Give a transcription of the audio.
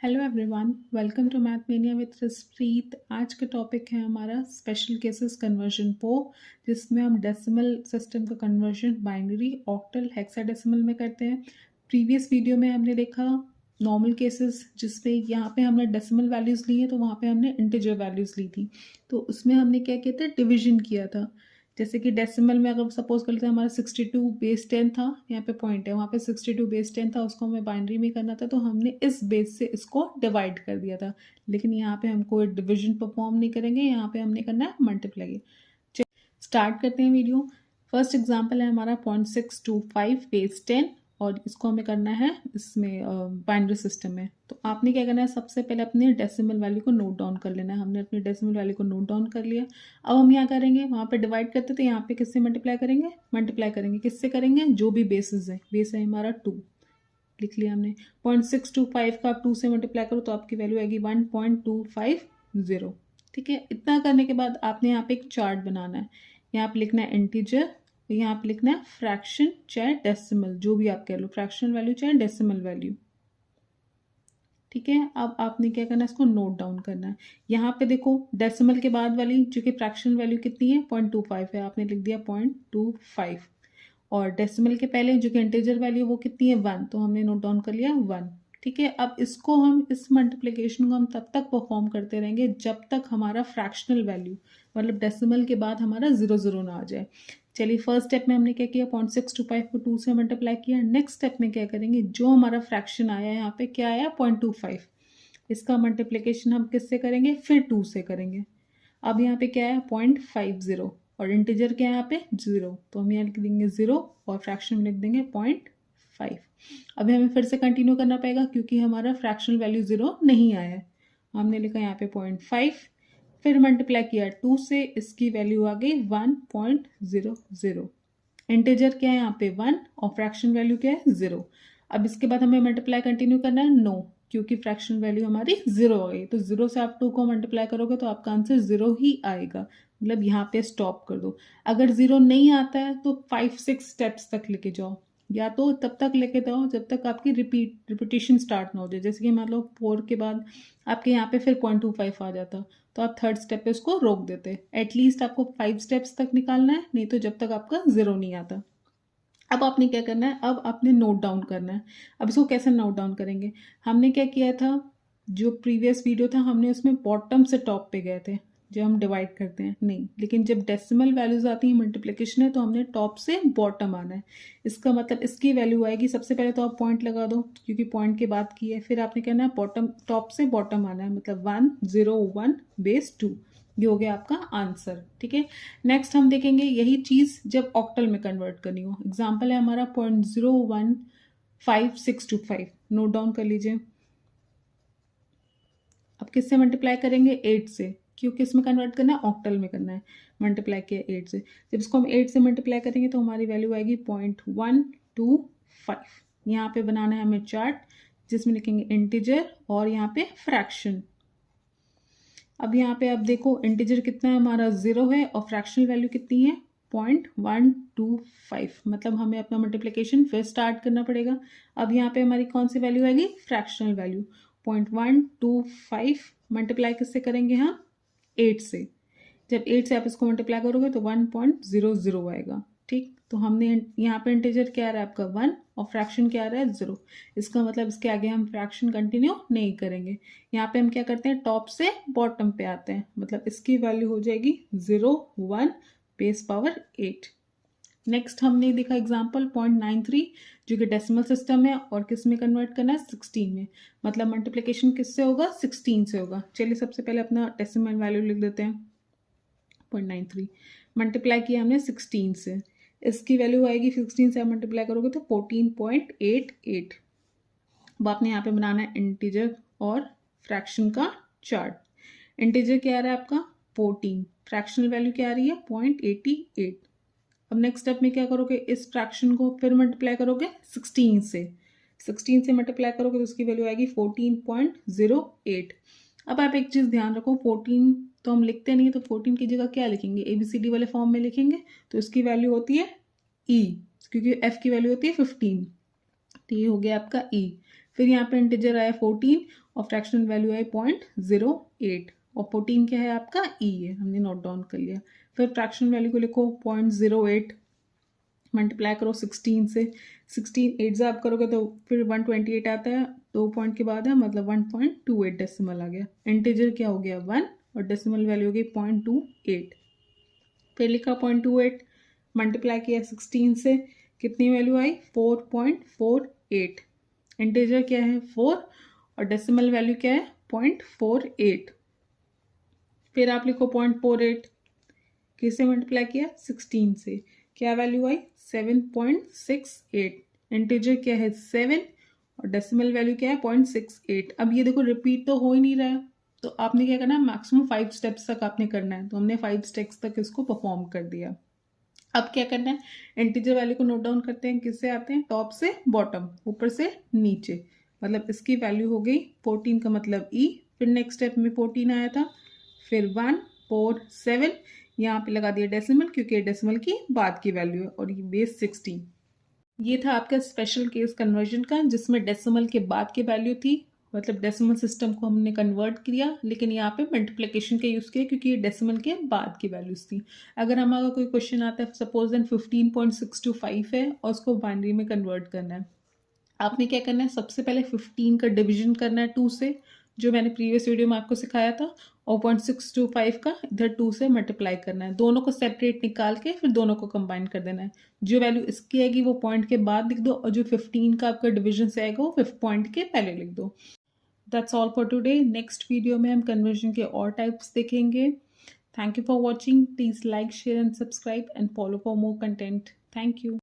Hello everyone, welcome to math mania with Raspreet. आज का topic है हमारा स्पेशल केसेस कन्वर्जन जिसमें हम डेसिमल सिस्टम का कन्वर्जन बाइनरी, ऑक्टल, हेक्साडेसिमल में करते हैं। प्रीवियस वीडियो में हमने देखा नॉर्मल केसेस जिसपे यहाँ पे हमने डेसिमल वैल्यूज़ ली हैं, तो वहाँ पे हमने इंटीजर वैल्यूज़ ली थी। तो उसमें हमने क्या किया था, डिविजन किया था। जैसे कि डेसिमल में अगर सपोज कर लेते हैं हमारा 62/10 था, यहाँ पे पॉइंट है, वहाँ पे 62/10 था, उसको हमें बाइनरी में करना था, तो हमने इस बेस से इसको डिवाइड कर दिया था। लेकिन यहाँ पे हम कोई डिविजन परफॉर्म नहीं करेंगे, यहाँ पे हमने करना है मल्टीप्लाई। स्टार्ट करते हैं वीडियो। फर्स्ट एग्जांपल है हमारा 0.625/10 और इसको हमें करना है इसमें बाइनरी सिस्टम में। तो आपने क्या करना है, सबसे पहले अपने डेसिमल वैल्यू को नोट डाउन कर लेना है। हमने अपनी डेसिमल वैल्यू को नोट डाउन कर लिया। अब हम यहाँ करेंगे, वहाँ पे डिवाइड करते थे, यहाँ पे किससे मल्टीप्लाई करेंगे, किससे करेंगे, जो भी बेसिस है। बेस है हमारा 2, लिख लिया हमने। 0.625 का आप 2 से मल्टीप्लाई करो तो आपकी वैल्यू आएगी 1.250। ठीक है, इतना करने के बाद आपने यहाँ पे एक चार्ट बनाना है। यहाँ पे लिखना है इंटीजर, यहाँ पे लिखना है फ्रैक्शन चाहे डेसिमल, जो भी आप कह लो, फ्रैक्शनल वैल्यू चाहे डेसिमल वैल्यू। ठीक है, अब आपने क्या करना है, इसको नोट डाउन करना है। यहाँ पे देखो डेसिमल के बाद वाली जो कि फ्रैक्शनल वैल्यू कितनी है, 0.25 है, आपने लिख दिया 0.25। और डेसिमल के पहले जो कि इंटीजर वैल्यू वो कितनी है, 1, तो हमने नोट डाउन कर लिया 1। ठीक है, अब इसको हम इस मल्टीप्लिकेशन को हम तब तक परफॉर्म करते रहेंगे जब तक हमारा फ्रैक्शनल वैल्यू मतलब डेसिमल के बाद हमारा 0 ना आ जाए। चलिए, फर्स्ट स्टेप में हमने क्या किया, 0.625 को 2 से मल्टीप्लाई किया। नेक्स्ट स्टेप में क्या करेंगे, जो हमारा फ्रैक्शन आया यहाँ पे क्या आया, 0.25, इसका मल्टीप्लिकेशन हम किससे करेंगे, फिर 2 से करेंगे। अब यहाँ पे क्या है, 0.50 और इंटीजर क्या है यहाँ पे 0, तो हम यहाँ लिख देंगे 0 और फ्रैक्शन में लिख देंगे 0.5। अभी हमें फिर से कंटिन्यू करना पड़ेगा क्योंकि हमारा फ्रैक्शनल वैल्यू 0 नहीं आया है। हमने लिखा यहाँ पे 0.5, फिर मल्टीप्लाई किया 2 से, इसकी वैल्यू आ गई 1.00। इंटीजर क्या है यहाँ पे 1 और फ्रैक्शन वैल्यू क्या है 0। अब इसके बाद हमें मल्टीप्लाई कंटिन्यू करना है, नो, क्योंकि फ्रैक्शन वैल्यू हमारी 0 हो गई। तो 0 से आप 2 को मल्टीप्लाई करोगे तो आपका आंसर 0 ही आएगा, मतलब यहाँ पे स्टॉप कर दो। अगर 0 नहीं आता है तो 5-6 स्टेप्स तक लेके जाओ, या तो तब तक लेके जाओ जब तक आपकी रिपीटिशन स्टार्ट ना हो जाए। जैसे कि मान लो 4 के बाद आपके यहाँ पे फिर 0.25 आ जाता, तो आप थर्ड स्टेप पे उसको रोक देते। एटलीस्ट आपको 5 स्टेप्स तक निकालना है, नहीं तो जब तक आपका 0 नहीं आता। अब आपने क्या करना है, अब आपने नोट डाउन करना है। अब इसको कैसे नोट डाउन करेंगे, हमने क्या किया था, जो प्रीवियस वीडियो था हमने उसमें बॉटम से टॉप पे गए थे जब हम डिवाइड करते हैं, नहीं, लेकिन जब डेसिमल वैल्यूज आती हैं, मल्टीप्लिकेशन है, तो हमने टॉप से बॉटम आना है। इसका मतलब इसकी वैल्यू आएगी, सबसे पहले तो आप पॉइंट लगा दो क्योंकि पॉइंट के बाद की है, फिर आपने कहना है बॉटम, टॉप से बॉटम आना है, मतलब 101/2। ये हो गया आपका आंसर। ठीक है, नेक्स्ट हम देखेंगे यही चीज जब ऑक्टल में कन्वर्ट करनी हो। एग्जाम्पल है हमारा 0.015625, नोट डाउन कर लीजिए। अब किससे मल्टीप्लाई करेंगे, 8 से, क्योंकि इसमें कन्वर्ट करना है, ऑक्टल में करना है। मल्टीप्लाई किया 8 से, जब इसको हम 8 से मल्टीप्लाई करेंगे तो हमारी वैल्यू आएगी 0.125। यहाँ पे बनाना है हमें चार्ट जिसमें लिखेंगे इंटीजर और यहाँ पे फ्रैक्शन। अब यहाँ पे आप देखो इंटीजर कितना है हमारा 0 है और फ्रैक्शनल वैल्यू कितनी है 0.125, मतलब हमें अपना मल्टीप्लिकेशन फिर स्टार्ट करना पड़ेगा। अब यहाँ पे हमारी कौन सी वैल्यू आएगी, फ्रैक्शनल वैल्यू 0.125। मल्टीप्लाई किससे करेंगे हम, 8 से। जब 8 से आप इसको मल्टीप्लाई करोगे तो 1.00 आएगा। ठीक, तो हमने यहाँ पे इंटीजर क्या आ रहा है आपका 1 और फ्रैक्शन क्या आ रहा है 0। इसका मतलब इसके आगे हम फ्रैक्शन कंटिन्यू नहीं करेंगे। यहाँ पे हम क्या करते हैं, टॉप से बॉटम पे आते हैं, मतलब इसकी वैल्यू हो जाएगी 0.1 नेक्स्ट हमने देखा एग्जाम्पल 0.93 जो कि डेसिमल सिस्टम है और किस में कन्वर्ट करना है, 16 में, मतलब मल्टीप्लिकेशन किससे होगा, 16 से होगा। चलिए सबसे पहले अपना डेसिमल वैल्यू लिख देते हैं, 0.93 मल्टीप्लाई किया हमने 16 से, इसकी वैल्यू आएगी 16 से आप मल्टीप्लाई करोगे तो 14.88। अब आपने यहाँ पे बनाना है इंटीजर और फ्रैक्शन का चार्ट। इंटीजर क्या आ रहा है आपका 14, फ्रैक्शनल वैल्यू क्या आ रही है 0.88। अब नेक्स्ट स्टेप में क्या करोगे, इस फ्रैक्शन को फिर मल्टीप्लाई करोगे 16 से, 16 से मल्टीप्लाई करोगे तो उसकी वैल्यू आएगी 14.08। अब आप एक चीज़ ध्यान रखो, 14 तो हम लिखते नहीं, तो 14 की जगह क्या लिखेंगे, ABCD वाले फॉर्म में लिखेंगे, तो इसकी वैल्यू होती है E, क्योंकि F की वैल्यू होती है 15, तो ये हो गया आपका E। फिर यहाँ पे इंटीजर आया 14 और फ्रैक्शनल वैल्यू है 0.08 और 14 क्या है आपका ई है, हमने नोट डाउन कर लिया। फिर फ्रैक्शनल वैल्यू को लिखो 0.08 मल्टीप्लाई करो 16 से, 16 8 से आप करोगे तो फिर 128 आता है, 2 पॉइंट के बाद है मतलब 1.28 डेसिमल आ गया। इंटीजर क्या हो गया 1 और डेसिमल वैल्यू हो गई 0.28। फिर लिखा 0.28 मल्टीप्लाई किया 16 से, कितनी वैल्यू आई 4.48। इंटीजर क्या है 4 और डेसिमल वैल्यू क्या है 0.48। फिर आप लिखो 0.48 किससे मल्टीप्लाई किया 16 से, क्या वैल्यू आई 7.68। इंटीजर क्या है 7 और डेसिमल वैल्यू क्या है 0.68। अब ये देखो रिपीट तो हो ही नहीं रहा है, तो आपने क्या करना है मैक्सिमम 5 स्टेप्स तक आपने करना है, तो हमने 5 स्टेप्स तक इसको परफॉर्म कर दिया। अब क्या करना है, इंटीजर वैल्यू को नोट डाउन करते हैं, किससे आते हैं टॉप से बॉटम, ऊपर से नीचे। मतलब इसकी वैल्यू हो गई 14 का मतलब ई, फिर नेक्स्ट स्टेप में 14 आया था, फिर 1 4 7, यहाँ पे लगा दिया डेसिमल क्योंकि डेसिमल की बाद की वैल्यू है, और ये बेस 16। ये था आपका स्पेशल केस कन्वर्जन का जिसमें डेसिमल के बाद की वैल्यू थी, मतलब डेसिमल सिस्टम को हमने कन्वर्ट किया, लेकिन यहाँ पे मल्टीप्लिकेशन का यूज़ किया क्योंकि ये डेसिमल के बाद की वैल्यूज थी। अगर हमारा कोई क्वेश्चन आता है सपोज देन 15.625 है और उसको बाइनरी में कन्वर्ट करना है, आपने क्या करना है सबसे पहले 15 का डिवीजन करना है 2 से, जो मैंने प्रीवियस वीडियो में आपको सिखाया था, और 0.625 का इधर 2 से मल्टीप्लाई करना है, दोनों को सेपरेट निकाल के फिर दोनों को कंबाइन कर देना है। जो वैल्यू इसकी आएगी वो पॉइंट के बाद लिख दो, और जो 15 का आपका डिवीजन से आएगा वो 5 पॉइंट के पहले लिख दो। That's all for today. Next video में हम कन्वर्जन के और टाइप्स देखेंगे। Thank you for watching. Please like share and subscribe and follow for more content. Thank you.